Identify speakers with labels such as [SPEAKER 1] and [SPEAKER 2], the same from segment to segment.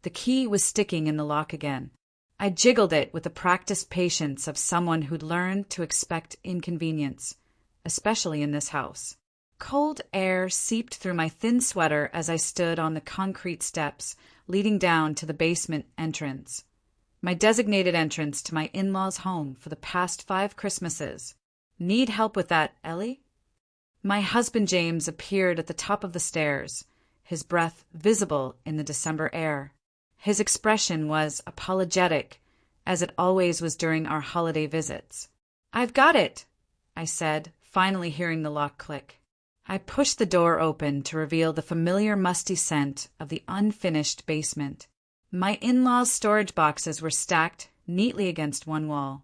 [SPEAKER 1] The key was sticking in the lock again. I jiggled it with the practiced patience of someone who'd learned to expect inconvenience, especially in this house. Cold air seeped through my thin sweater as I stood on the concrete steps leading down to the basement entrance. My designated entrance to my in-laws' home for the past 5 Christmases. Need help with that, Ellie? My husband James appeared at the top of the stairs, his breath visible in the December air. His expression was apologetic, as it always was during our holiday visits. "I've got it," I said, finally hearing the lock click. I pushed the door open to reveal the familiar musty scent of the unfinished basement. My in-laws' storage boxes were stacked neatly against one wall,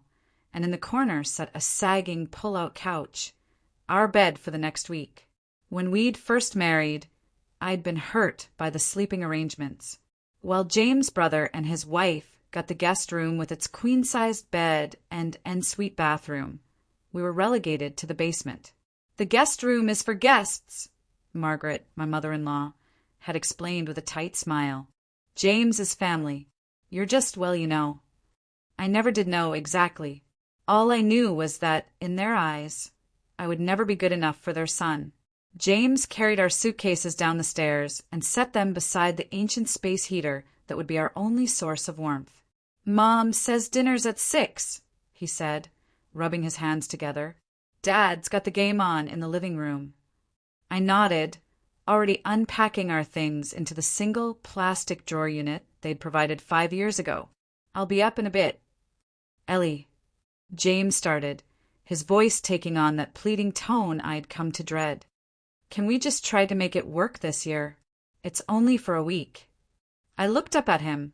[SPEAKER 1] and in the corner sat a sagging pull-out couch, our bed for the next week. When we'd first married, I'd been hurt by the sleeping arrangements. While James' brother and his wife got the guest room with its queen-sized bed and ensuite bathroom, we were relegated to the basement. "The guest room is for guests," Margaret, my mother-in-law, had explained with a tight smile. "James is family. You're just, well, you know." I never did know exactly. All I knew was that, in their eyes, I would never be good enough for their son. James carried our suitcases down the stairs and set them beside the ancient space heater that would be our only source of warmth. "Mom says dinner's at 6, he said, rubbing his hands together. "Dad's got the game on in the living room." I nodded, already unpacking our things into the single plastic drawer unit they'd provided 5 years ago. "I'll be up in a bit." "Ellie," James started, his voice taking on that pleading tone I'd come to dread. "Can we just try to make it work this year? It's only for a week." I looked up at him,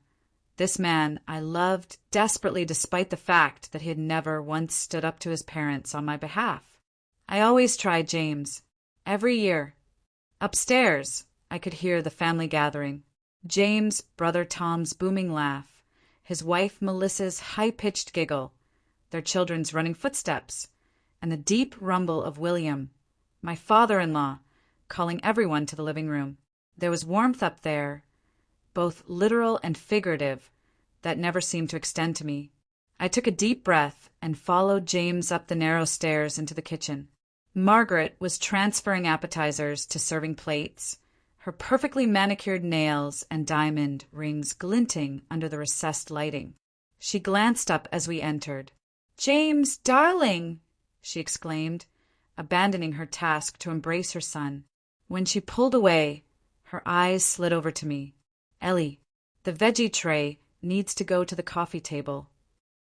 [SPEAKER 1] this man I loved desperately despite the fact that he had never once stood up to his parents on my behalf. I always tried James. Every year. Upstairs, I could hear the family gathering. James' brother Tom's booming laugh, his wife Melissa's high-pitched giggle, their children's running footsteps, and the deep rumble of William, my father-in-law, calling everyone to the living room. There was warmth up there, both literal and figurative, that never seemed to extend to me. I took a deep breath and followed James up the narrow stairs into the kitchen. Margaret was transferring appetizers to serving plates, her perfectly manicured nails and diamond rings glinting under the recessed lighting. She glanced up as we entered. "James, darling!" she exclaimed, abandoning her task to embrace her son. When she pulled away, her eyes slid over to me. "Ellie, the veggie tray needs to go to the coffee table."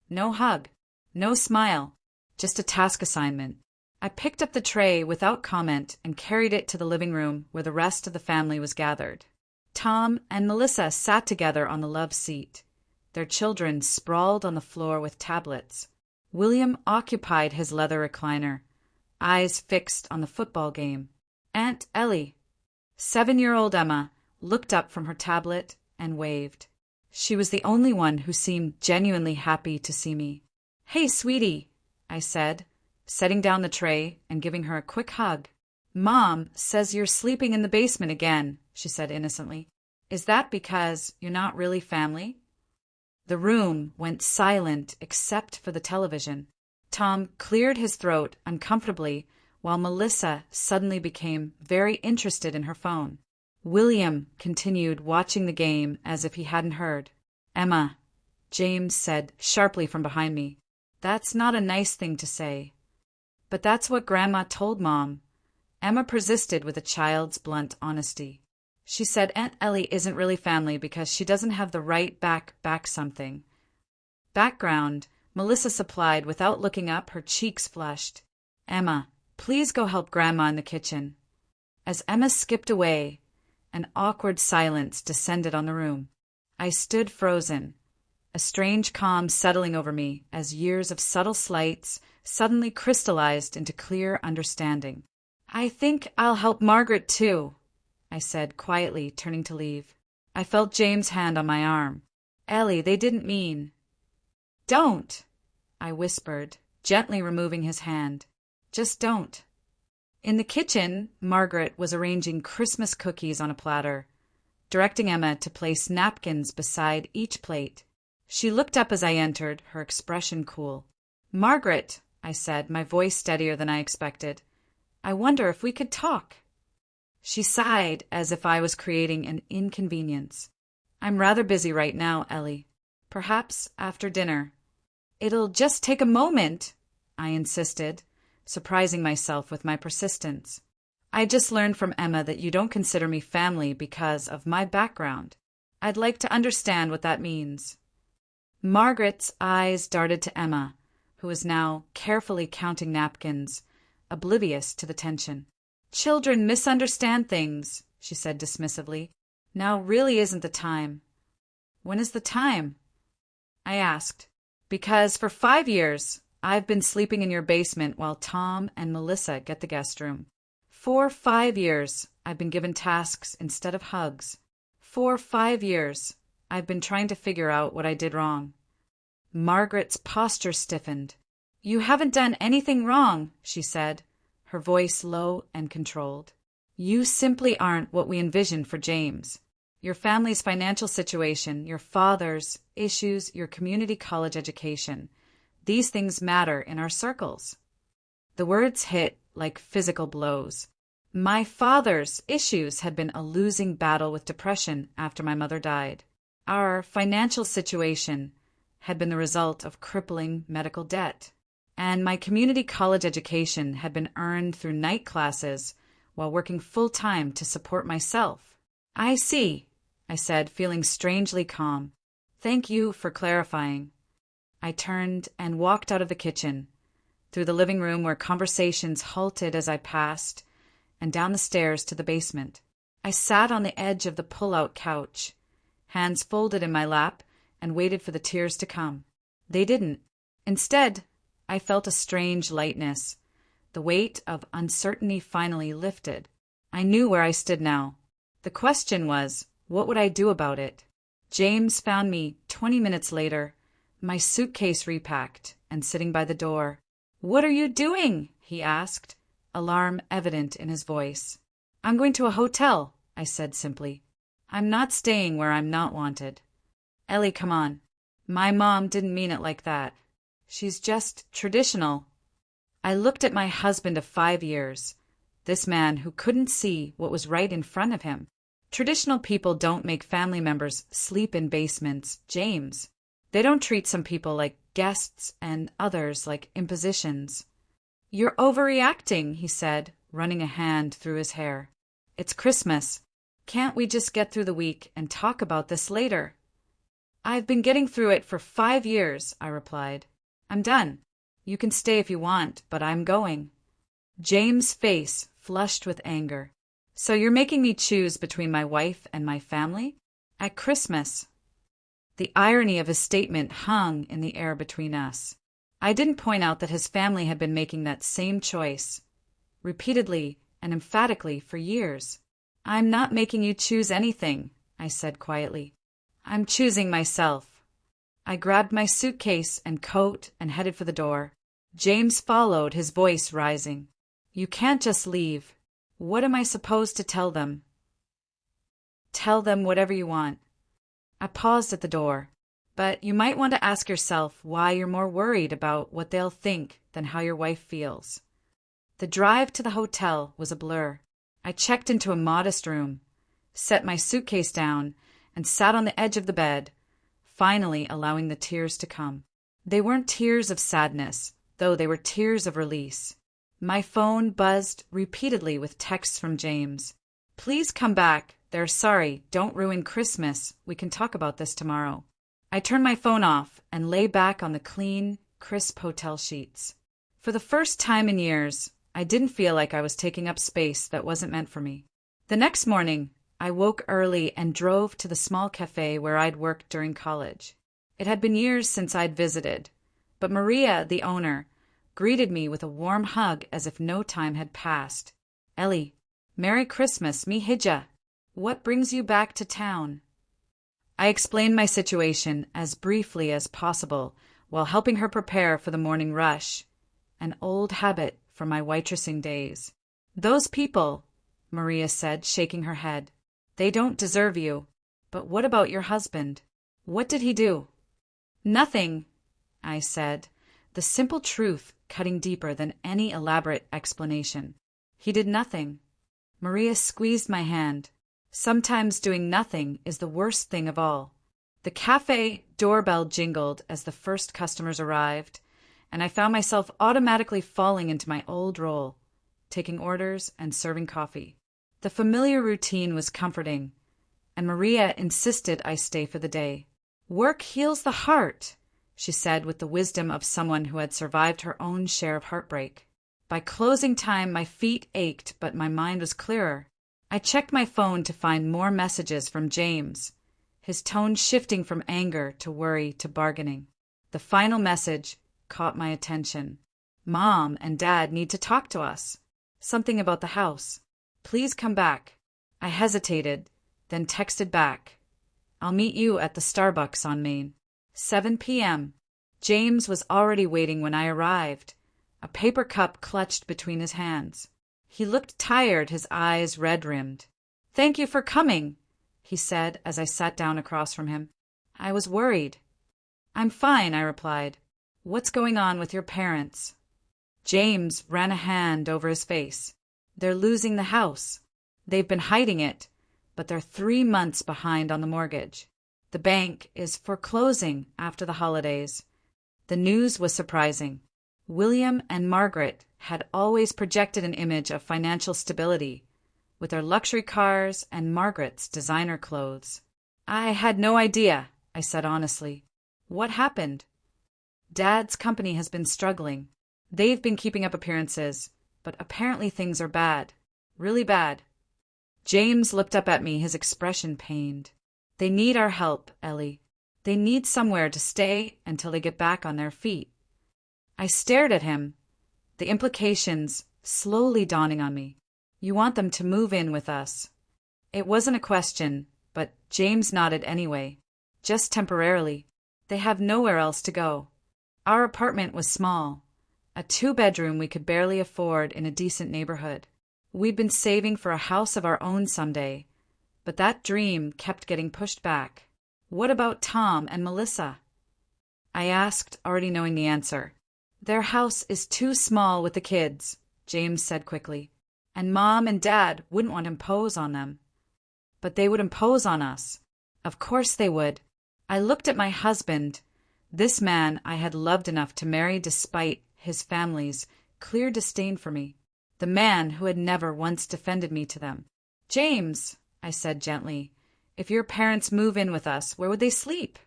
[SPEAKER 1] No hug, no smile, just a task assignment. I picked up the tray without comment and carried it to the living room where the rest of the family was gathered. Tom and Melissa sat together on the love seat, their children sprawled on the floor with tablets. William occupied his leather recliner, eyes fixed on the football game. Aunt Ellie, 7-year-old Emma, looked up from her tablet and waved. She was the only one who seemed genuinely happy to see me. "Hey, sweetie," I said, setting down the tray and giving her a quick hug. "Mom says you're sleeping in the basement again," she said innocently. "Is that because you're not really family?" The room went silent except for the television. Tom cleared his throat uncomfortably while Melissa suddenly became very interested in her phone. William continued watching the game as if he hadn't heard. "Emma," James said sharply from behind me, "that's not a nice thing to say." "But that's what Grandma told Mom." Emma persisted with a child's blunt honesty. "She said Aunt Ellie isn't really family because she doesn't have the right back something." Background, Melissa supplied without looking up, her cheeks flushed. "Emma, please go help Grandma in the kitchen." As Emma skipped away, an awkward silence descended on the room. I stood frozen, a strange calm settling over me as years of subtle slights suddenly crystallized into clear understanding. "I think I'll help Margaret too," I said quietly, turning to leave. I felt James' hand on my arm. "Ellie, they didn't mean—" "Don't," I whispered, gently removing his hand. "Just don't." In the kitchen, Margaret was arranging Christmas cookies on a platter, directing Emma to place napkins beside each plate. She looked up as I entered, her expression cool. "Margaret," I said, my voice steadier than I expected, "I wonder if we could talk." She sighed as if I was creating an inconvenience. "I'm rather busy right now, Ellie. Perhaps after dinner." "It'll just take a moment," I insisted, surprising myself with my persistence. "I just learned from Emma that you don't consider me family because of my background. I'd like to understand what that means." Margaret's eyes darted to Emma, who was now carefully counting napkins, oblivious to the tension. "Children misunderstand things," she said dismissively. "Now really isn't the time." "When is the time?" I asked. "Because for 5 years I've been sleeping in your basement while Tom and Melissa get the guest room. For 5 years I've been given tasks instead of hugs. For 5 years I've been trying to figure out what I did wrong." Margaret's posture stiffened. "You haven't done anything wrong," she said, her voice low and controlled. "You simply aren't what we envisioned for James. Your family's financial situation, your father's issues, your community college education. These things matter in our circles." The words hit like physical blows. My father's issues had been a losing battle with depression after my mother died. Our financial situation had been the result of crippling medical debt. And my community college education had been earned through night classes while working full-time to support myself. "I see," I said, feeling strangely calm. "Thank you for clarifying." I turned and walked out of the kitchen, through the living room where conversations halted as I passed, and down the stairs to the basement. I sat on the edge of the pull-out couch, hands folded in my lap, and waited for the tears to come. They didn't. Instead, I felt a strange lightness. The weight of uncertainty finally lifted. I knew where I stood now. The question was, what would I do about it? James found me 20 minutes later, my suitcase repacked and sitting by the door. "What are you doing?" he asked, alarm evident in his voice. "I'm going to a hotel," I said simply. "I'm not staying where I'm not wanted." "Ellie, come on. My mom didn't mean it like that. She's just traditional." I looked at my husband of 5 years, this man who couldn't see what was right in front of him. Traditional people don't make family members sleep in basements, James. They don't treat some people like guests and others like impositions. "You're overreacting," he said, running a hand through his hair. "It's Christmas. Can't we just get through the week and talk about this later?" "I've been getting through it for 5 years," I replied. "I'm done. You can stay if you want, but I'm going." James' face flushed with anger. "So you're making me choose between my wife and my family? At Christmas?" The irony of his statement hung in the air between us. I didn't point out that his family had been making that same choice, repeatedly and emphatically for years. "I'm not making you choose anything," I said quietly. "I'm choosing myself." I grabbed my suitcase and coat and headed for the door. James followed, his voice rising. "You can't just leave. What am I supposed to tell them?" "Tell them whatever you want." I paused at the door. "But you might want to ask yourself why you're more worried about what they'll think than how your wife feels." The drive to the hotel was a blur. I checked into a modest room, set my suitcase down, and sat on the edge of the bed, finally allowing the tears to come. They weren't tears of sadness, though they were tears of release. My phone buzzed repeatedly with texts from James. "Please come back. They're sorry. Don't ruin Christmas. We can talk about this tomorrow." I turned my phone off and lay back on the clean, crisp hotel sheets. For the first time in years, I didn't feel like I was taking up space that wasn't meant for me. The next morning, I woke early and drove to the small cafe where I'd worked during college. It had been years since I'd visited, but Maria, the owner, greeted me with a warm hug as if no time had passed. "Ellie, Merry Christmas, mi hija. What brings you back to town?" I explained my situation as briefly as possible while helping her prepare for the morning rush, an old habit from my waitressing days. "Those people," Maria said, shaking her head. They don't deserve you. But what about your husband? What did he do? Nothing, I said, the simple truth cutting deeper than any elaborate explanation. He did nothing. Maria squeezed my hand. Sometimes doing nothing is the worst thing of all. The cafe doorbell jingled as the first customers arrived, and I found myself automatically falling into my old role, taking orders and serving coffee. The familiar routine was comforting, and Maria insisted I stay for the day. Work heals the heart, she said with the wisdom of someone who had survived her own share of heartbreak. By closing time, my feet ached, but my mind was clearer. I checked my phone to find more messages from James, his tone shifting from anger to worry to bargaining. The final message caught my attention. Mom and Dad need to talk to us. Something about the house. Please come back. I hesitated, then texted back. I'll meet you at the Starbucks on Main. 7 p.m. James was already waiting when I arrived, a paper cup clutched between his hands. He looked tired, his eyes red-rimmed. Thank you for coming, he said as I sat down across from him. I was worried. I'm fine, I replied. What's going on with your parents? James ran a hand over his face. They're losing the house. They've been hiding it, but they're 3 months behind on the mortgage. The bank is foreclosing after the holidays. The news was surprising. William and Margaret had always projected an image of financial stability, with their luxury cars and Margaret's designer clothes. I had no idea, I said honestly. What happened? Dad's company has been struggling. They've been keeping up appearances, but apparently things are bad. Really bad. James looked up at me, his expression pained. They need our help, Ellie. They need somewhere to stay until they get back on their feet. I stared at him, the implications slowly dawning on me. You want them to move in with us. It wasn't a question, but James nodded anyway. Just temporarily. They have nowhere else to go. Our apartment was small, a 2-bedroom we could barely afford in a decent neighborhood. We'd been saving for a house of our own someday, but that dream kept getting pushed back. What about Tom and Melissa? I asked, already knowing the answer. Their house is too small with the kids, James said quickly, and Mom and Dad wouldn't want to impose on them. But they would impose on us. Of course they would. I looked at my husband, this man I had loved enough to marry despite his family's clear disdain for me, the man who had never once defended me to them. James, I said gently, if your parents move in with us, where would they sleep?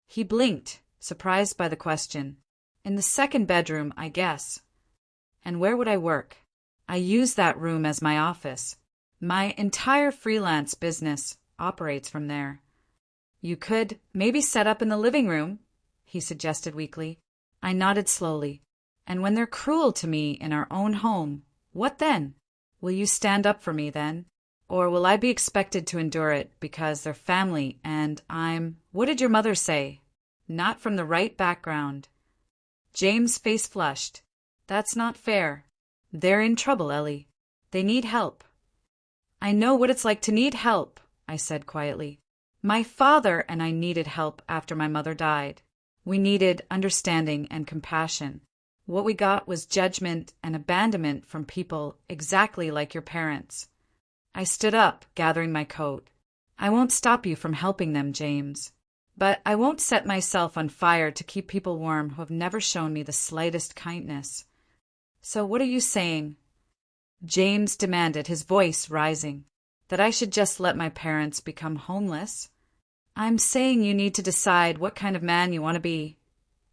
[SPEAKER 1] He blinked, surprised by the question. In the 2nd bedroom, I guess. And where would I work? I use that room as my office. My entire freelance business operates from there. You could maybe set up in the living room, he suggested weakly. I nodded slowly. And when they're cruel to me in our own home, what then? Will you stand up for me then? Or will I be expected to endure it because they're family and what did your mother say? Not from the right background. James' face flushed. That's not fair. They're in trouble, Ellie. They need help. I know what it's like to need help, I said quietly. My father and I needed help after my mother died. We needed understanding and compassion. What we got was judgment and abandonment from people exactly like your parents. I stood up, gathering my coat. I won't stop you from helping them, James. But I won't set myself on fire to keep people warm who have never shown me the slightest kindness. So what are you saying? James demanded, his voice rising. That I should just let my parents become homeless? I'm saying you need to decide what kind of man you want to be,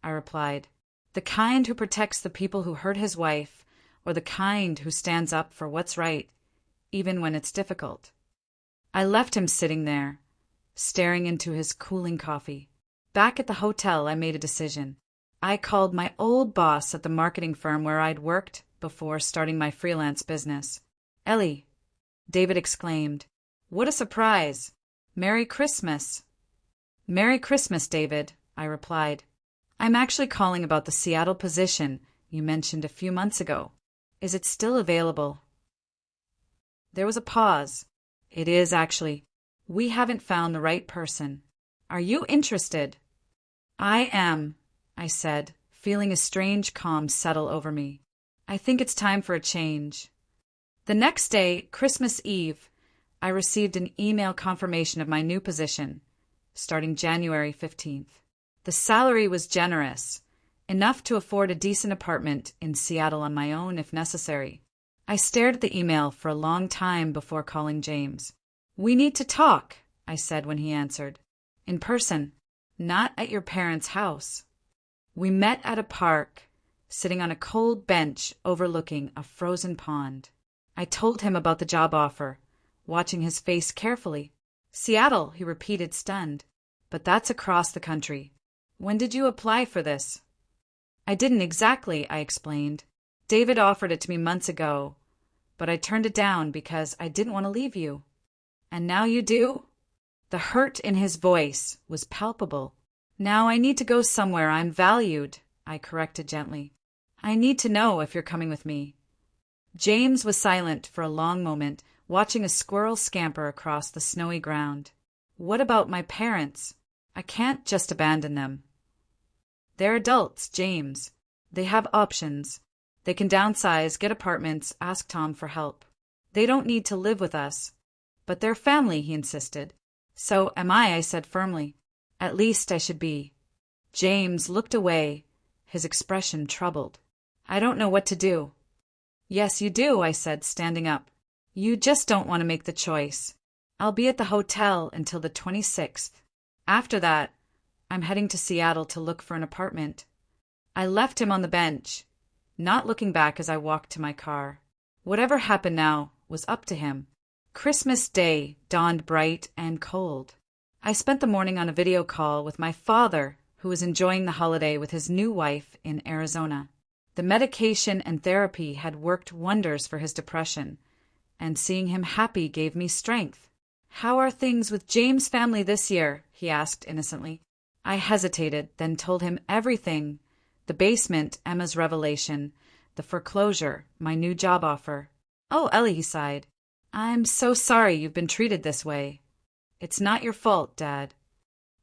[SPEAKER 1] I replied. The kind who protects the people who hurt his wife, or the kind who stands up for what's right, even when it's difficult. I left him sitting there, staring into his cooling coffee. Back at the hotel, I made a decision. I called my old boss at the marketing firm where I'd worked before starting my freelance business. Ellie, David exclaimed. What a surprise! Merry Christmas! Merry Christmas, David, I replied. I'm actually calling about the Seattle position you mentioned a few months ago. Is it still available? There was a pause. It is, actually. We haven't found the right person. Are you interested? I am, I said, feeling a strange calm settle over me. I think it's time for a change. The next day, Christmas Eve, I received an email confirmation of my new position, starting January 15th. The salary was generous, enough to afford a decent apartment in Seattle on my own if necessary. I stared at the email for a long time before calling James. We need to talk, I said when he answered. In person, not at your parents' house. We met at a park, sitting on a cold bench overlooking a frozen pond. I told him about the job offer, watching his face carefully. Seattle, he repeated, stunned. But that's across the country. When did you apply for this? I didn't exactly, I explained. David offered it to me months ago, but I turned it down because I didn't want to leave you. And now you do? The hurt in his voice was palpable. Now I need to go somewhere I'm valued, I corrected gently. I need to know if you're coming with me. James was silent for a long moment, watching a squirrel scamper across the snowy ground. What about my parents? I can't just abandon them. They're adults, James. They have options. They can downsize, get apartments, ask Tom for help. They don't need to live with us. But they're family, he insisted. So am I said firmly. At least I should be. James looked away, his expression troubled. I don't know what to do. Yes, you do, I said, standing up. You just don't want to make the choice. I'll be at the hotel until the 26th. After that, I'm heading to Seattle to look for an apartment. I left him on the bench, not looking back as I walked to my car. Whatever happened now was up to him. Christmas Day dawned bright and cold. I spent the morning on a video call with my father, who was enjoying the holiday with his new wife in Arizona. The medication and therapy had worked wonders for his depression, and seeing him happy gave me strength. How are things with James' family this year? He asked innocently. I hesitated, then told him everything: the basement, Emma's revelation, the foreclosure, my new job offer. Oh, Ellie, he sighed. I'm so sorry you've been treated this way. It's not your fault, Dad.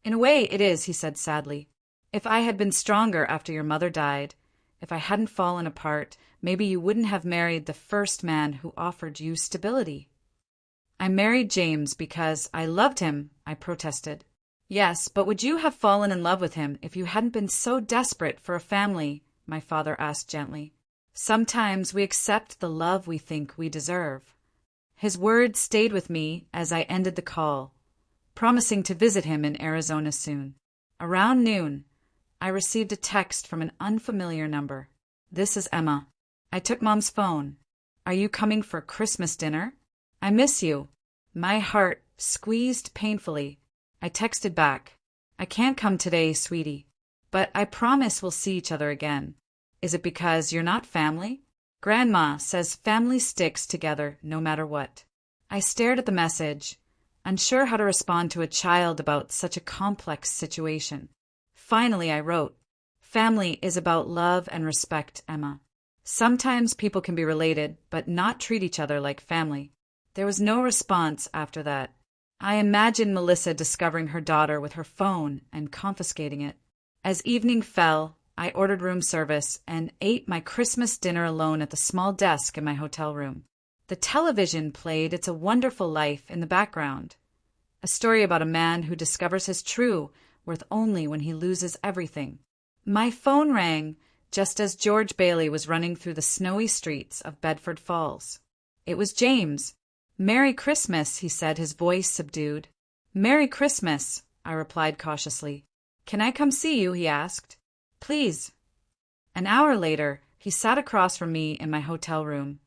[SPEAKER 1] In a way, it is, he said sadly. If I had been stronger after your mother died, if I hadn't fallen apart, maybe you wouldn't have married the first man who offered you stability. I married James because I loved him, I protested. Yes, but would you have fallen in love with him if you hadn't been so desperate for a family? My father asked gently. Sometimes we accept the love we think we deserve. His words stayed with me as I ended the call, promising to visit him in Arizona soon. Around noon, I received a text from an unfamiliar number. This is Emma. I took Mom's phone. Are you coming for Christmas dinner? I miss you. My heart squeezed painfully. I texted back. I can't come today, sweetie, but I promise we'll see each other again. Is it because you're not family? Grandma says family sticks together no matter what. I stared at the message, unsure how to respond to a child about such a complex situation. Finally, I wrote, Family is about love and respect, Emma. Sometimes people can be related, but not treat each other like family. There was no response after that. I imagined Melissa discovering her daughter with her phone and confiscating it. As evening fell, I ordered room service and ate my Christmas dinner alone at the small desk in my hotel room. The television played It's a Wonderful Life in the background, a story about a man who discovers his true worth only when he loses everything. My phone rang just as George Bailey was running through the snowy streets of Bedford Falls. It was James. Merry Christmas, he said, his voice subdued. Merry Christmas, I replied cautiously. Can I come see you? He asked. Please. An hour later, he sat across from me in my hotel room,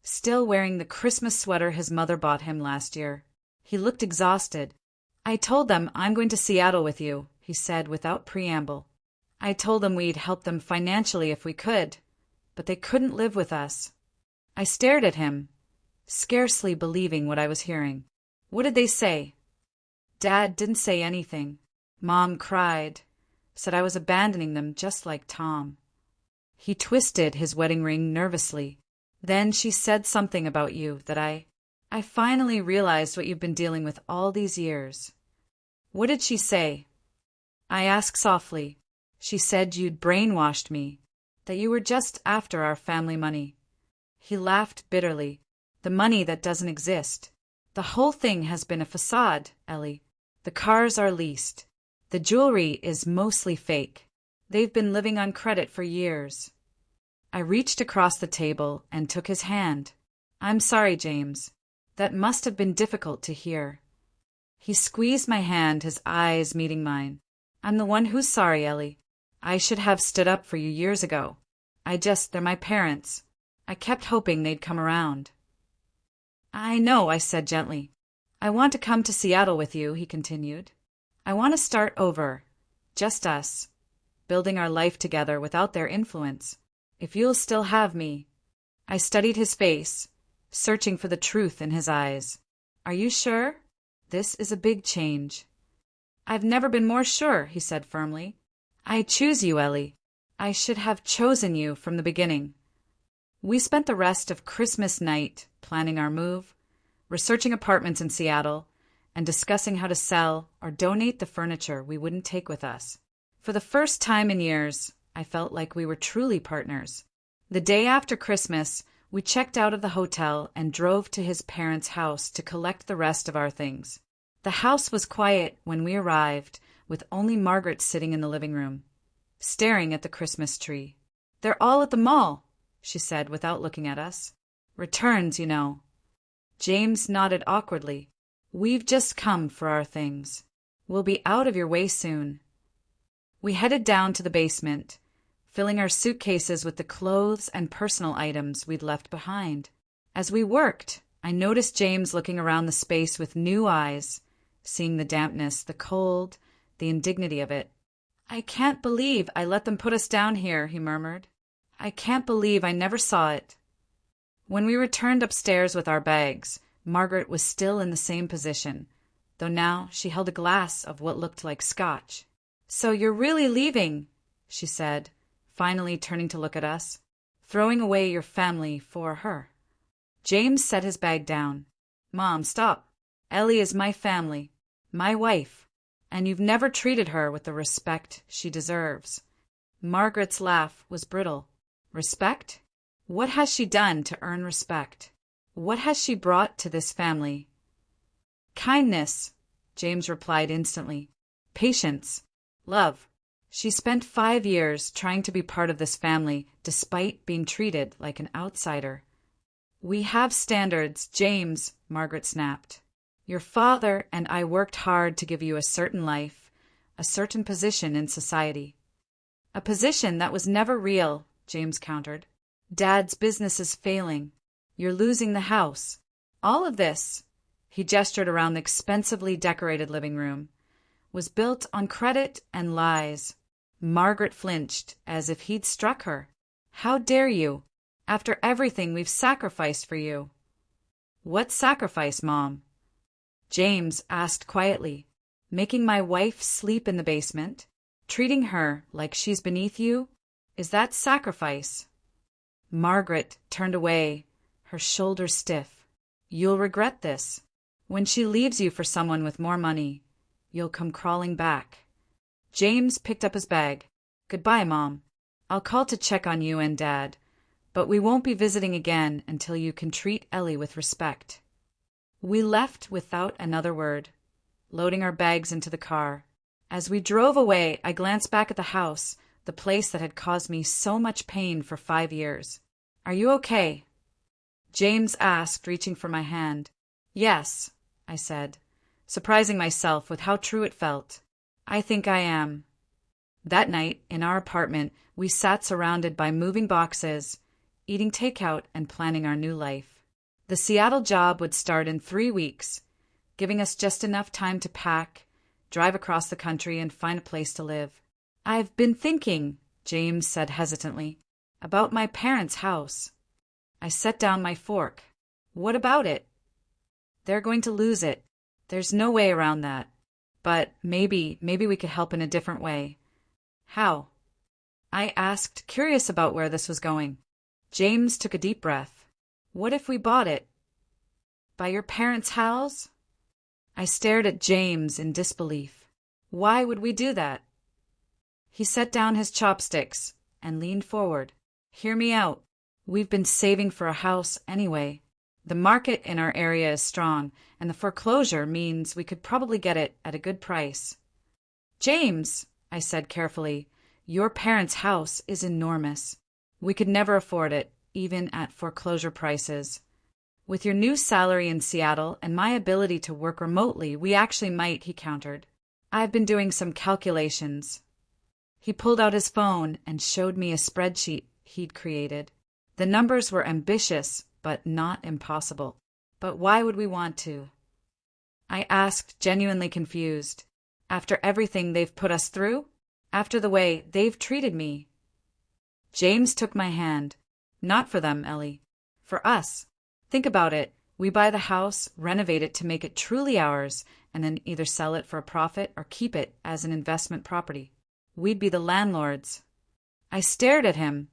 [SPEAKER 1] still wearing the Christmas sweater his mother bought him last year. He looked exhausted. I told them I'm going to Seattle with you, he said without preamble. I told them we'd help them financially if we could, but they couldn't live with us. I stared at him, scarcely believing what I was hearing. What did they say? Dad didn't say anything. Mom cried, said I was abandoning them just like Tom. He twisted his wedding ring nervously. Then she said something about you that I I finally realized what you've been dealing with all these years. What did she say? I asked softly. She said you'd brainwashed me, that you were just after our family money. He laughed bitterly. The money that doesn't exist. The whole thing has been a facade, Ellie. The cars are leased. The jewelry is mostly fake. They've been living on credit for years. I reached across the table and took his hand. I'm sorry, James. That must have been difficult to hear. He squeezed my hand, his eyes meeting mine. I'm the one who's sorry, Ellie. I should have stood up for you years ago. They're my parents. I kept hoping they'd come around. I know, I said gently. I want to come to Seattle with you, he continued. I want to start over. Just us. Building our life together without their influence. If you'll still have me. I studied his face, searching for the truth in his eyes. Are you sure? This is a big change. I've never been more sure, he said firmly. I choose you, Ellie. I should have chosen you from the beginning. We spent the rest of Christmas night planning our move, researching apartments in Seattle, and discussing how to sell or donate the furniture we wouldn't take with us. For the first time in years, I felt like we were truly partners. The day after Christmas, we checked out of the hotel and drove to his parents' house to collect the rest of our things. The house was quiet when we arrived, with only Margaret sitting in the living room, staring at the Christmas tree. They're all at the mall, she said without looking at us. Returns, you know. James nodded awkwardly. We've just come for our things. We'll be out of your way soon. We headed down to the basement, filling our suitcases with the clothes and personal items we'd left behind. As we worked, I noticed James looking around the space with new eyes, seeing the dampness, the cold, the indignity of it. I can't believe I let them put us down here, he murmured. I can't believe I never saw it. When we returned upstairs with our bags, Margaret was still in the same position, though now she held a glass of what looked like scotch. So you're really leaving, she said, finally turning to look at us, throwing away your family for her. James set his bag down. Mom, stop. Ellie is my family, my wife, and you've never treated her with the respect she deserves. Margaret's laugh was brittle. Respect? What has she done to earn respect? What has she brought to this family? Kindness, James replied instantly. Patience. Love. She spent 5 years trying to be part of this family despite being treated like an outsider. We have standards, James, Margaret snapped. Your father and I worked hard to give you a certain life, a certain position in society. A position that was never real, James countered. Dad's business is failing. You're losing the house. All of this, he gestured around the expensively decorated living room, was built on credit and lies. Margaret flinched as if he'd struck her. How dare you, after everything we've sacrificed for you? What sacrifice, Mom? James asked quietly. Making my wife sleep in the basement, treating her like she's beneath you? Is that sacrifice? Margaret turned away, her shoulders stiff. You'll regret this. When she leaves you for someone with more money, you'll come crawling back. James picked up his bag. Goodbye, Mom. I'll call to check on you and Dad, but we won't be visiting again until you can treat Ellie with respect. We left without another word, loading our bags into the car. As we drove away, I glanced back at the house, the place that had caused me so much pain for 5 years. Are you okay? James asked, reaching for my hand. Yes, I said, surprising myself with how true it felt. I think I am. That night, in our apartment, we sat surrounded by moving boxes, eating takeout and planning our new life. The Seattle job would start in 3 weeks, giving us just enough time to pack, drive across the country, and find a place to live. I've been thinking, James said hesitantly, about my parents' house. I set down my fork. What about it? They're going to lose it. There's no way around that. But maybe we could help in a different way. How? I asked, curious about where this was going. James took a deep breath. What if we bought it? By your parents' house? I stared at James in disbelief. Why would we do that? He set down his chopsticks and leaned forward. Hear me out. We've been saving for a house anyway. The market in our area is strong, and the foreclosure means we could probably get it at a good price. James, I said carefully, your parents' house is enormous. We could never afford it, even at foreclosure prices. With your new salary in Seattle and my ability to work remotely, we actually might, he countered. I've been doing some calculations. He pulled out his phone and showed me a spreadsheet he'd created. The numbers were ambitious, but not impossible. But why would we want to? I asked, genuinely confused. After everything they've put us through? After the way they've treated me? James took my hand. Not for them, Ellie. For us. Think about it. We buy the house, renovate it to make it truly ours, and then either sell it for a profit or keep it as an investment property. We'd be the landlords. I stared at him,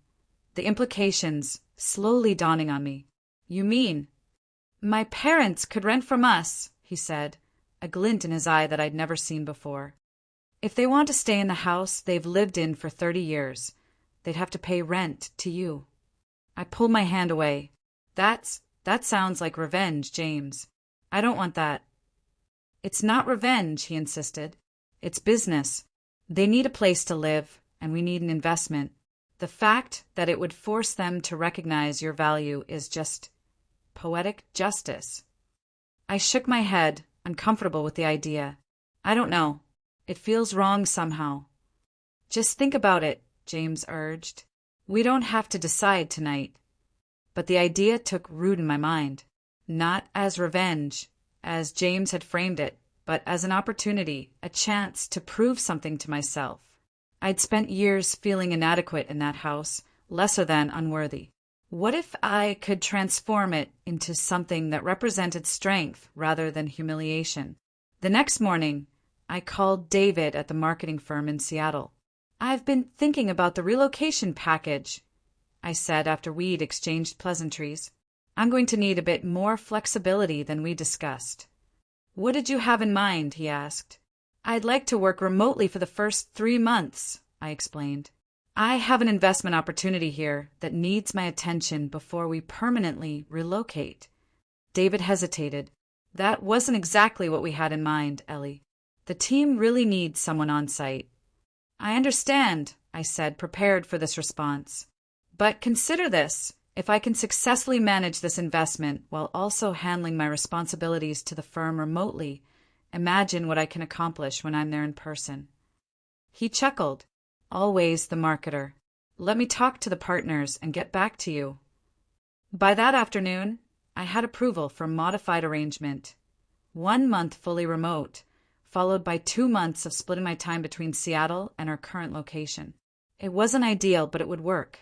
[SPEAKER 1] the implications slowly dawning on me. You mean? My parents could rent from us, he said, a glint in his eye that I'd never seen before. If they want to stay in the house they've lived in for 30 years, they'd have to pay rent to you. I pulled my hand away. That sounds like revenge, James. I don't want that. It's not revenge, he insisted. It's business. They need a place to live, and we need an investment. The fact that it would force them to recognize your value is just poetic justice. I shook my head, uncomfortable with the idea. I don't know. It feels wrong somehow. Just think about it, James urged. We don't have to decide tonight. But the idea took root in my mind, not as revenge, as James had framed it, but as an opportunity, a chance to prove something to myself. I'd spent years feeling inadequate in that house, lesser than unworthy. What if I could transform it into something that represented strength rather than humiliation? The next morning, I called David at the marketing firm in Seattle. I've been thinking about the relocation package, I said after we'd exchanged pleasantries. I'm going to need a bit more flexibility than we discussed. What did you have in mind? He asked. I'd like to work remotely for the first 3 months, I explained. I have an investment opportunity here that needs my attention before we permanently relocate. David hesitated. That wasn't exactly what we had in mind, Ellie. The team really needs someone on site. I understand, I said, prepared for this response. But consider this. If I can successfully manage this investment while also handling my responsibilities to the firm remotely, imagine what I can accomplish when I'm there in person. He chuckled. Always the marketer. Let me talk to the partners and get back to you. By that afternoon, I had approval for a modified arrangement. 1 month fully remote, followed by 2 months of splitting my time between Seattle and our current location. It wasn't ideal, but it would work.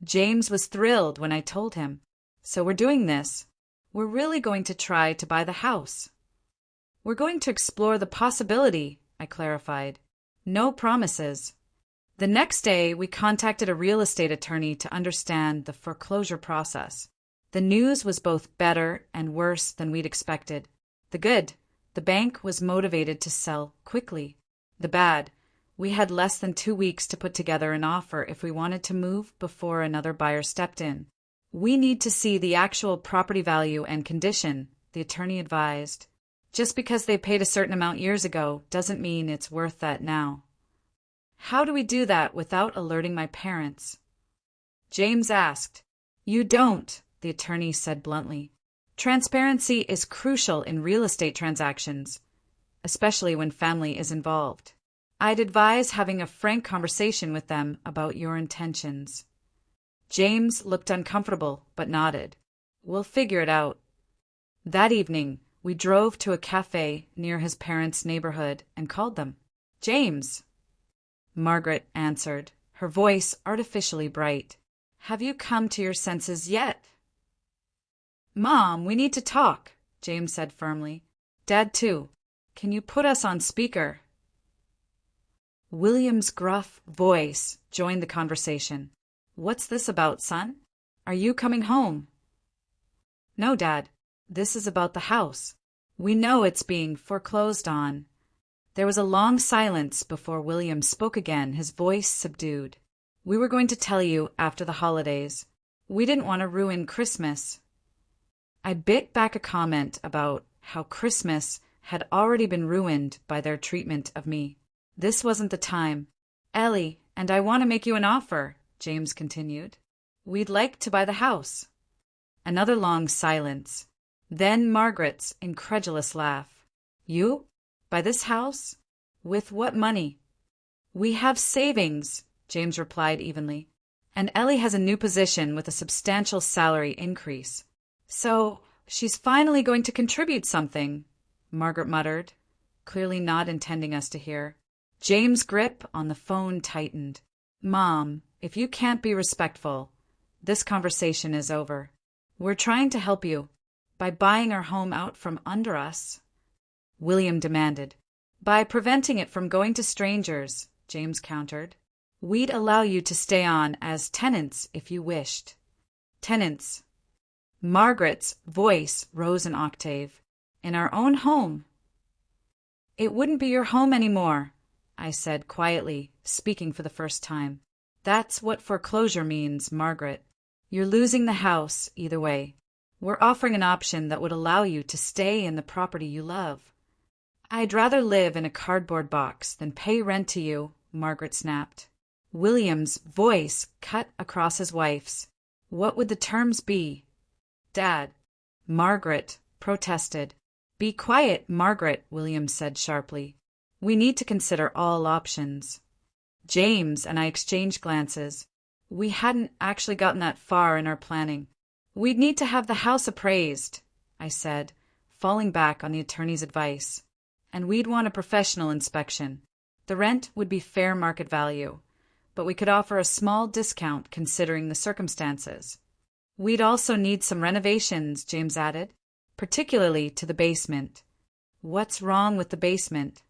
[SPEAKER 1] James was thrilled when I told him. So we're doing this. We're really going to try to buy the house. We're going to explore the possibility, I clarified. No promises. The next day, we contacted a real estate attorney to understand the foreclosure process. The news was both better and worse than we'd expected. The good, the bank was motivated to sell quickly. The bad, we had less than 2 weeks to put together an offer if we wanted to move before another buyer stepped in. We need to see the actual property value and condition, the attorney advised. Just because they paid a certain amount years ago doesn't mean it's worth that now. How do we do that without alerting my parents? James asked. You don't, the attorney said bluntly. Transparency is crucial in real estate transactions, especially when family is involved. I'd advise having a frank conversation with them about your intentions. James looked uncomfortable, but nodded. We'll figure it out. That evening, we drove to a cafe near his parents' neighborhood and called them. James, Margaret answered, her voice artificially bright. Have you come to your senses yet? Mom, we need to talk, James said firmly. Dad, too. Can you put us on speaker? William's gruff voice joined the conversation. What's this about, son? Are you coming home? No, Dad. This is about the house. We know it's being foreclosed on." There was a long silence before William spoke again, his voice subdued. "We were going to tell you after the holidays. We didn't want to ruin Christmas." I bit back a comment about how Christmas had already been ruined by their treatment of me. This wasn't the time. "Ellie, and I want to make you an offer," James continued. "We'd like to buy the house." Another long silence. Then Margaret's incredulous laugh. "You? Buy this house? With what money?" "We have savings," James replied evenly. "And Ellie has a new position with a substantial salary increase. So she's finally going to contribute something," Margaret muttered, clearly not intending us to hear. James' grip on the phone tightened. "Mom, if you can't be respectful, this conversation is over. We're trying to help you by buying our home out from under us." William demanded. "By preventing it from going to strangers," James countered. "We'd allow you to stay on as tenants if you wished." "Tenants." Margaret's voice rose an octave. "In our own home." "It wouldn't be your home anymore," I said quietly, speaking for the first time. "That's what foreclosure means, Margaret. You're losing the house either way. We're offering an option that would allow you to stay in the property you love." "I'd rather live in a cardboard box than pay rent to you," Margaret snapped. William's voice cut across his wife's. "What would the terms be?" "Dad," Margaret protested. "Be quiet, Margaret," William said sharply. "We need to consider all options." James and I exchanged glances. We hadn't actually gotten that far in our planning. "We'd need to have the house appraised," I said, falling back on the attorney's advice. "And we'd want a professional inspection. The rent would be fair market value, but we could offer a small discount considering the circumstances." "We'd also need some renovations," James added, "particularly to the basement." "What's wrong with the basement?"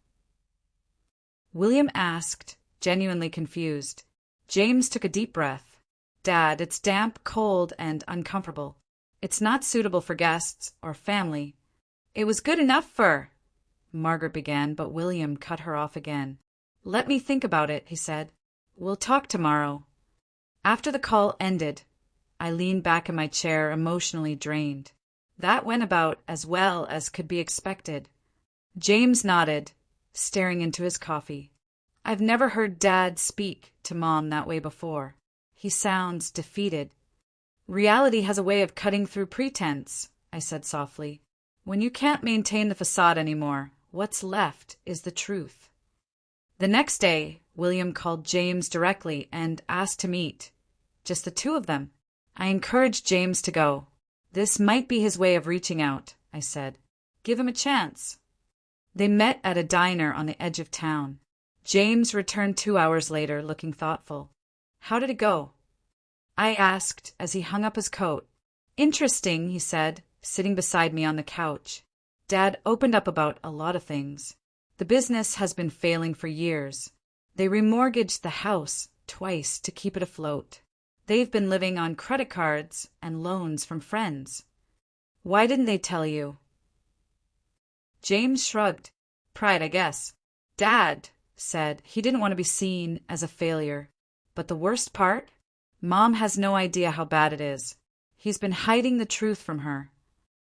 [SPEAKER 1] William asked, genuinely confused. James took a deep breath. "Dad, it's damp, cold, and uncomfortable. It's not suitable for guests or family." "It was good enough for—" Margaret began, but William cut her off again. "Let me think about it," he said. "We'll talk tomorrow." After the call ended, I leaned back in my chair, emotionally drained. That went about as well as could be expected. James nodded, staring into his coffee. I've never heard Dad speak to Mom that way before. He sounds defeated. "Reality has a way of cutting through pretense," I said softly. "When you can't maintain the facade anymore, what's left is the truth." The next day, William called James directly and asked to meet. Just the two of them. I encouraged James to go. "This might be his way of reaching out," I said. "Give him a chance." They met at a diner on the edge of town. James returned 2 hours later, looking thoughtful. "How did it go?" I asked as he hung up his coat. "Interesting," he said, sitting beside me on the couch. "Dad opened up about a lot of things. The business has been failing for years. They remortgaged the house twice to keep it afloat. They've been living on credit cards and loans from friends." "Why didn't they tell you?" James shrugged. "Pride, I guess." Dad said he didn't want to be seen as a failure. But the worst part? Mom has no idea how bad it is. He's been hiding the truth from her.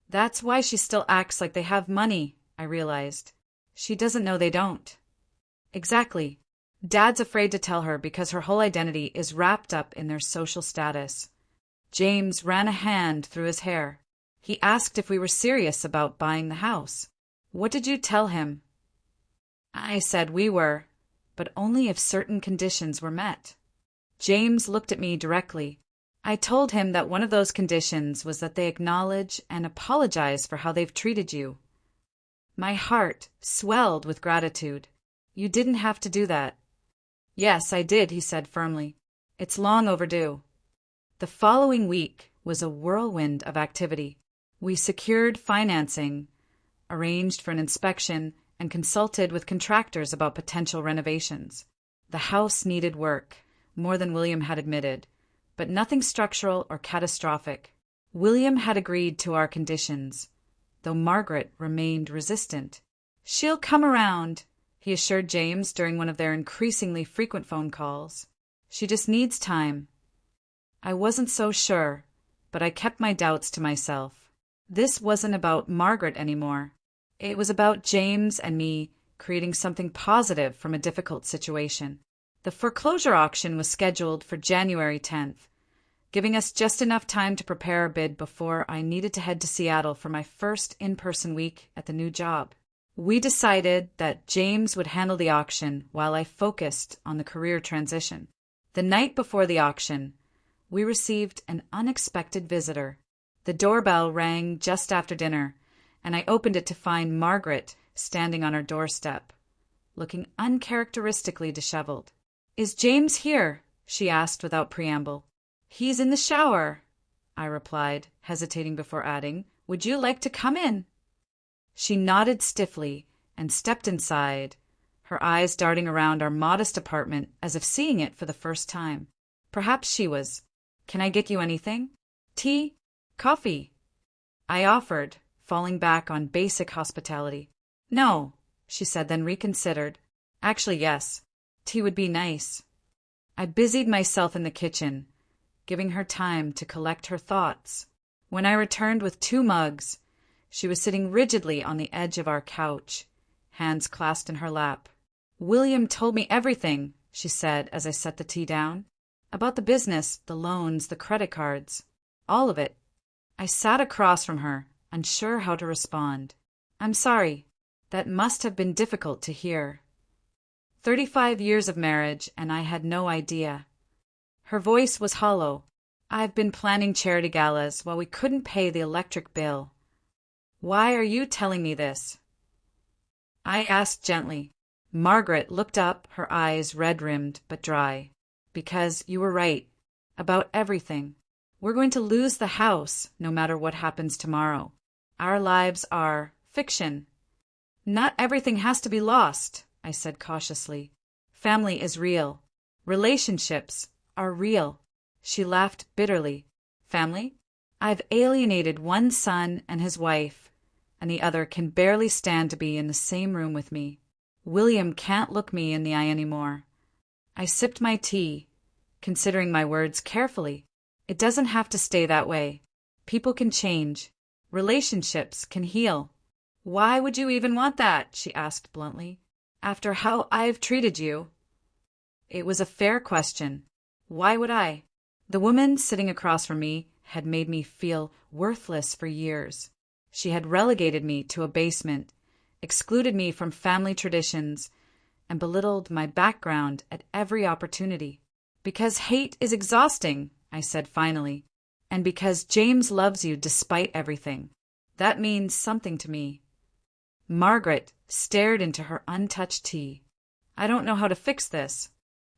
[SPEAKER 1] That's why she still acts like they have money, I realized. She doesn't know they don't. Exactly. Dad's afraid to tell her because her whole identity is wrapped up in their social status. James ran a hand through his hair. He asked if we were serious about buying the house. "What did you tell him?" I said we were, but only if certain conditions were met. James looked at me directly. I told him that one of those conditions was that they acknowledge and apologize for how they've treated you. My heart swelled with gratitude. "You didn't have to do that." "Yes, I did," he said firmly. "It's long overdue." The following week was a whirlwind of activity. We secured financing, arranged for an inspection, and consulted with contractors about potential renovations. The house needed work, more than William had admitted, but nothing structural or catastrophic. William had agreed to our conditions. though Margaret remained resistant. "She'll come around," he assured James during one of their increasingly frequent phone calls. "She just needs time." I wasn't so sure, but I kept my doubts to myself. This wasn't about Margaret anymore. It was about James and me creating something positive from a difficult situation. The foreclosure auction was scheduled for January 10th, giving us just enough time to prepare our bid before I needed to head to Seattle for my first in-person week at the new job. We decided that James would handle the auction while I focused on the career transition. The night before the auction, we received an unexpected visitor. The doorbell rang just after dinner, and I opened it to find Margaret standing on our doorstep, looking uncharacteristically disheveled. "Is James here?" she asked without preamble. "He's in the shower," I replied, hesitating before adding, "Would you like to come in?" She nodded stiffly and stepped inside, her eyes darting around our modest apartment as if seeing it for the first time. Perhaps she was. "Can I get you anything? Tea? Coffee?" I offered, falling back on basic hospitality. "No," she said, then reconsidered. "Actually, yes. Tea would be nice." I busied myself in the kitchen, giving her time to collect her thoughts. When I returned with 2 mugs, she was sitting rigidly on the edge of our couch, hands clasped in her lap. "William told me everything," she said as I set the tea down. "About the business, the loans, the credit cards. All of it." I sat across from her, unsure how to respond. "I'm sorry. That must have been difficult to hear." 35 years of marriage, and I had no idea. Her voice was hollow. "I've been planning charity galas while we couldn't pay the electric bill. Why are you telling me this?" I asked gently. Margaret looked up, her eyes red-rimmed but dry. "Because you were right. About everything. We're going to lose the house, no matter what happens tomorrow. Our lives are fiction." "Not everything has to be lost," I said cautiously. "Family is real. Relationships are real." She laughed bitterly. "Family? I've alienated one son and his wife, and the other can barely stand to be in the same room with me. William can't look me in the eye anymore." I sipped my tea, considering my words carefully. It doesn't have to stay that way. People can change. Relationships can heal. "Why would you even want that?" she asked bluntly. "After how I've treated you." It was a fair question. Why would I? The woman sitting across from me had made me feel worthless for years. She had relegated me to a basement, excluded me from family traditions, and belittled my background at every opportunity. "Because hate is exhausting," I said finally, "and because James loves you despite everything. That means something to me." Margaret stared into her untouched tea. "I don't know how to fix this."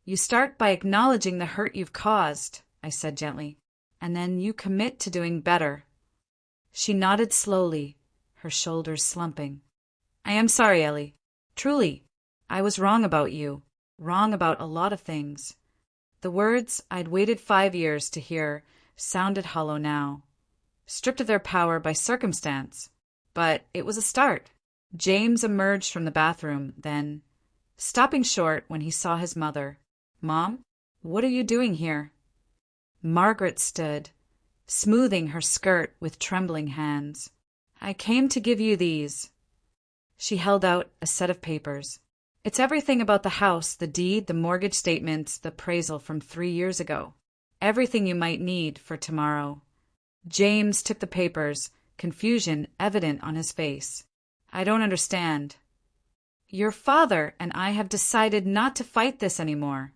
[SPEAKER 1] "You start by acknowledging the hurt you've caused," I said gently, "and then you commit to doing better." She nodded slowly, her shoulders slumping. "I am sorry, Ellie. Truly, I was wrong about you, wrong about a lot of things." The words I'd waited 5 years to hear sounded hollow now, stripped of their power by circumstance. But it was a start. James emerged from the bathroom then, stopping short when he saw his mother. "Mom, what are you doing here?" Margaret stood, smoothing her skirt with trembling hands. "I came to give you these." She held out a set of papers. "It's everything about the house, the deed, the mortgage statements, the appraisal from 3 years ago. Everything you might need for tomorrow." James took the papers, confusion evident on his face. "I don't understand." "Your father and I have decided not to fight this anymore,"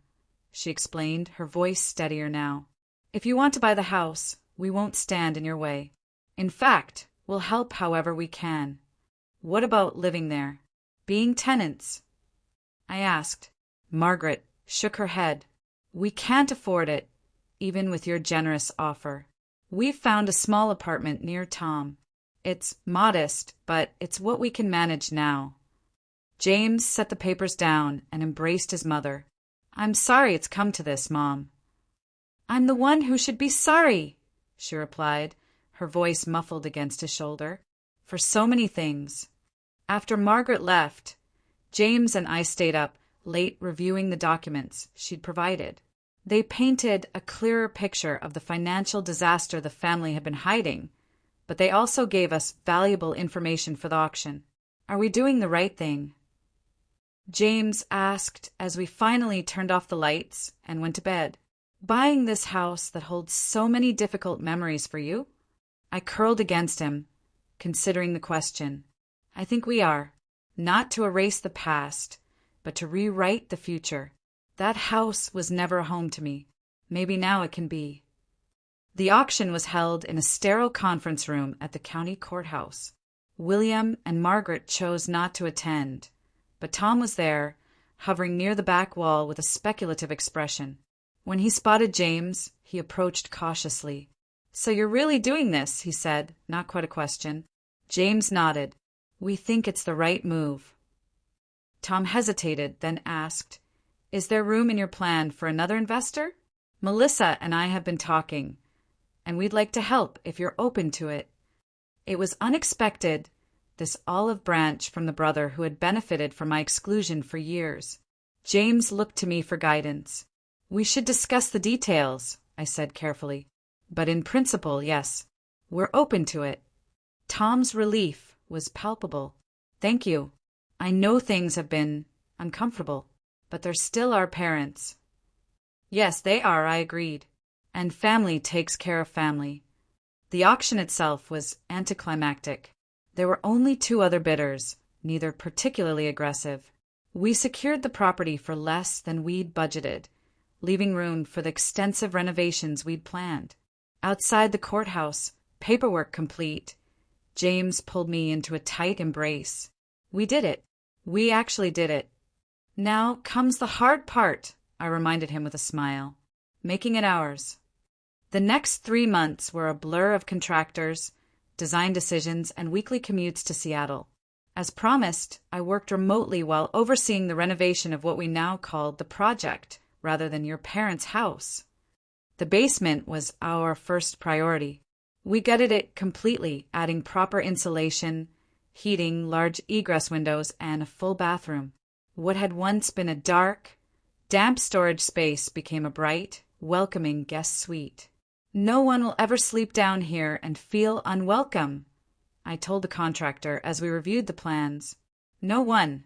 [SPEAKER 1] she explained, her voice steadier now. "If you want to buy the house, we won't stand in your way. In fact, we'll help however we can. What about living there? Being tenants?" I asked. Margaret shook her head. "We can't afford it, even with your generous offer. We've found a small apartment near Tom. It's modest, but it's what we can manage now." James set the papers down and embraced his mother. "I'm sorry it's come to this, Mom." "I'm the one who should be sorry," she replied, her voice muffled against his shoulder. for so many things. After Margaret left, James and I stayed up late reviewing the documents she'd provided. They painted a clearer picture of the financial disaster the family had been hiding, but they also gave us valuable information for the auction. Are we doing the right thing? James asked as we finally turned off the lights and went to bed. Buying this house that holds so many difficult memories for you? I curled against him, considering the question. I think we are. Not to erase the past, but to rewrite the future. That house was never a home to me. Maybe now it can be. The auction was held in a sterile conference room at the county courthouse. William and Margaret chose not to attend, but Tom was there, hovering near the back wall with a speculative expression. When he spotted James, he approached cautiously. "So you're really doing this," he said, not quite a question. James nodded. "We think it's the right move." Tom hesitated, then asked, "Is there room in your plan for another investor? Melissa and I have been talking, and we'd like to help if you're open to it." It was unexpected, this olive branch from the brother who had benefited from my exclusion for years. James looked to me for guidance. "We should discuss the details," I said carefully. "But in principle, yes, we're open to it." Tom's relief was palpable. "Thank you. I know things have been uncomfortable, but they're still our parents." "Yes, they are," I agreed. "And family takes care of family." The auction itself was anticlimactic. There were only 2 other bidders, neither particularly aggressive. We secured the property for less than we'd budgeted, leaving room for the extensive renovations we'd planned. Outside the courthouse, paperwork complete, James pulled me into a tight embrace. "We did it. We actually did it. Now comes the hard part," I reminded him with a smile. "Making it ours." The next 3 months were a blur of contractors, design decisions, and weekly commutes to Seattle. As promised, I worked remotely while overseeing the renovation of what we now called the project, rather than your parents' house. The basement was our first priority. We gutted it completely, adding proper insulation, heating, large egress windows, and a full bathroom. What had once been a dark, damp storage space became a bright, welcoming guest suite. "No one will ever sleep down here and feel unwelcome," I told the contractor as we reviewed the plans. "No one."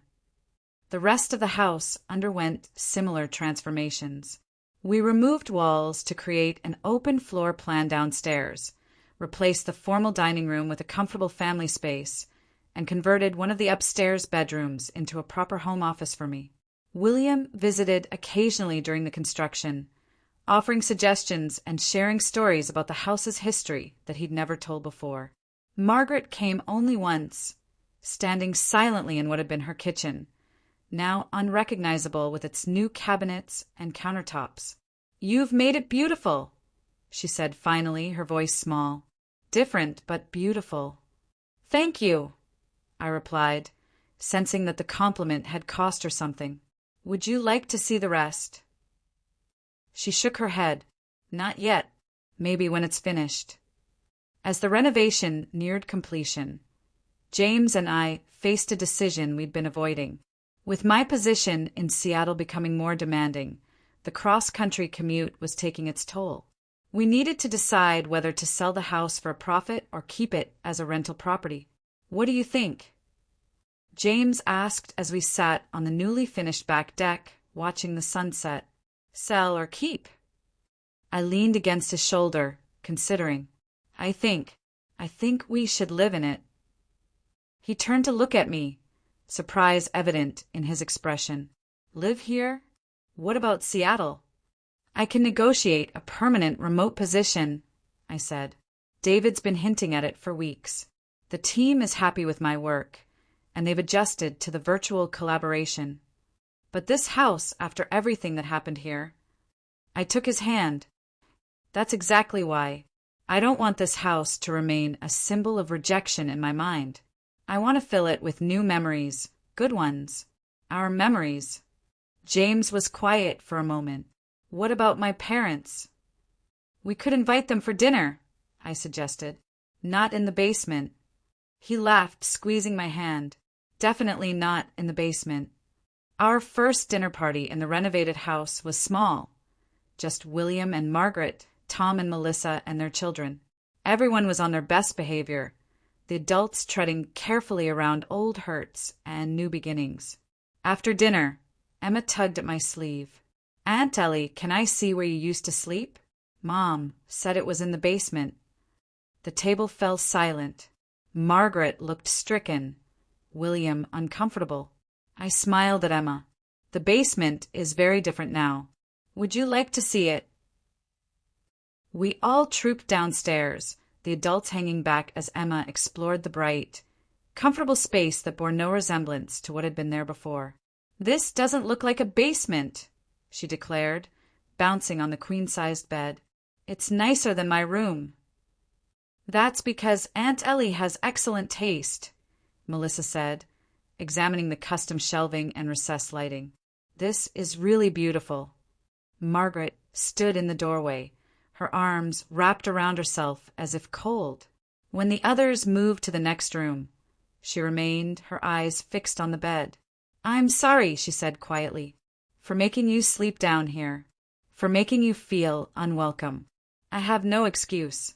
[SPEAKER 1] The rest of the house underwent similar transformations. We removed walls to create an open floor plan downstairs, replaced the formal dining room with a comfortable family space, and converted one of the upstairs bedrooms into a proper home office for me. William visited occasionally during the construction, offering suggestions and sharing stories about the house's history that he'd never told before. Margaret came only once, standing silently in what had been her kitchen, now unrecognizable with its new cabinets and countertops. "You've made it beautiful," she said finally, her voice small. "Different, but beautiful." "Thank you," I replied, sensing that the compliment had cost her something. "Would you like to see the rest?" She shook her head. "Not yet. Maybe when it's finished." As the renovation neared completion, James and I faced a decision we'd been avoiding. With my position in Seattle becoming more demanding, the cross-country commute was taking its toll. We needed to decide whether to sell the house for a profit or keep it as a rental property. "What do you think?" James asked as we sat on the newly finished back deck, watching the sunset. "Sell or keep?" I leaned against his shoulder, considering. I think we should live in it." He turned to look at me, surprise evident in his expression. "Live here? What about Seattle?" "I can negotiate a permanent remote position," I said. "David's been hinting at it for weeks. The team is happy with my work, and they've adjusted to the virtual collaboration. But this house, after everything that happened here..." I took his hand. "That's exactly why. I don't want this house to remain a symbol of rejection in my mind. I want to fill it with new memories, good ones. Our memories." James was quiet for a moment. "What about my parents?" "We could invite them for dinner," I suggested. "Not in the basement." He laughed, squeezing my hand. Definitely not in the basement. Our first dinner party in the renovated house was small. Just William and Margaret, Tom and Melissa and their children. Everyone was on their best behavior, the adults treading carefully around old hurts and new beginnings. After dinner, Emma tugged at my sleeve. "Aunt Ellie, can I see where you used to sleep?" Mom said it was in the basement. The table fell silent. Margaret looked stricken. William uncomfortable. I smiled at Emma. "The basement is very different now. Would you like to see it?" We all trooped downstairs, the adults hanging back as Emma explored the bright, comfortable space that bore no resemblance to what had been there before. "This doesn't look like a basement," she declared, bouncing on the queen-sized bed. "It's nicer than my room." "That's because Aunt Ellie has excellent taste," Melissa said, examining the custom shelving and recessed lighting. "This is really beautiful." Margaret stood in the doorway, her arms wrapped around herself as if cold. When the others moved to the next room, she remained, her eyes fixed on the bed. "I'm sorry," she said quietly, "for making you sleep down here, for making you feel unwelcome. I have no excuse."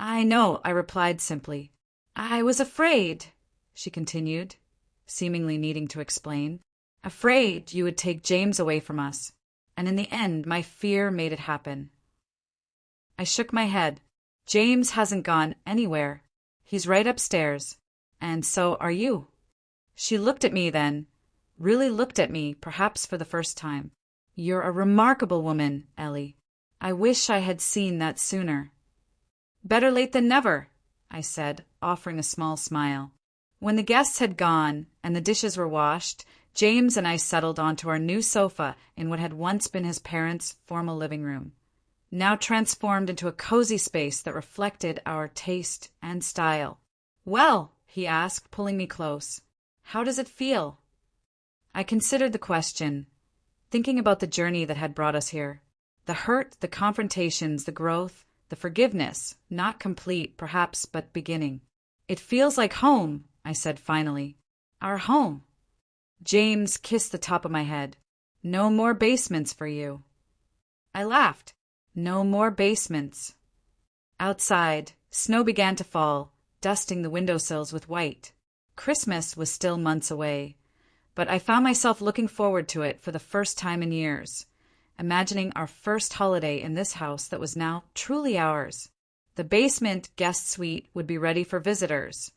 [SPEAKER 1] "I know," I replied simply. "I was afraid," she continued, seemingly needing to explain. "Afraid you would take James away from us. And in the end, my fear made it happen." I shook my head. "James hasn't gone anywhere. He's right upstairs. And so are you." She looked at me then, really looked at me, perhaps for the first time. "You're a remarkable woman, Ellie. I wish I had seen that sooner." "Better late than never," I said, offering a small smile. When the guests had gone and the dishes were washed, James and I settled onto our new sofa in what had once been his parents' formal living room, now transformed into a cozy space that reflected our taste and style. "Well," he asked, pulling me close, "how does it feel?" I considered the question, thinking about the journey that had brought us here. The hurt, the confrontations, the growth, the forgiveness, not complete, perhaps, but beginning. "It feels like home," I said finally. "Our home." James kissed the top of my head. "No more basements for you." I laughed. No more basements. Outside, snow began to fall, dusting the windowsills with white. Christmas was still months away, but I found myself looking forward to it for the first time in years, imagining our first holiday in this house that was now truly ours. The basement guest suite would be ready for visitors,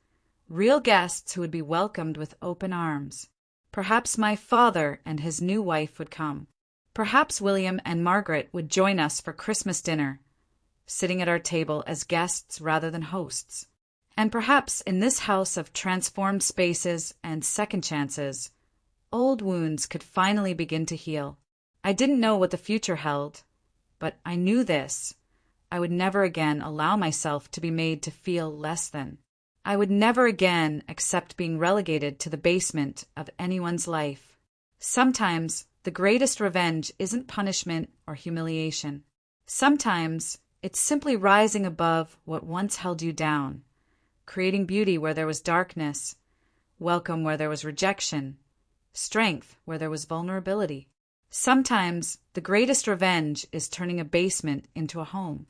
[SPEAKER 1] real guests who would be welcomed with open arms. Perhaps my father and his new wife would come. Perhaps William and Margaret would join us for Christmas dinner, sitting at our table as guests rather than hosts. And perhaps in this house of transformed spaces and second chances, old wounds could finally begin to heal. I didn't know what the future held, but I knew this. I would never again allow myself to be made to feel less than. I would never again accept being relegated to the basement of anyone's life. Sometimes the greatest revenge isn't punishment or humiliation. Sometimes it's simply rising above what once held you down, creating beauty where there was darkness, welcome where there was rejection, strength where there was vulnerability. Sometimes the greatest revenge is turning a basement into a home.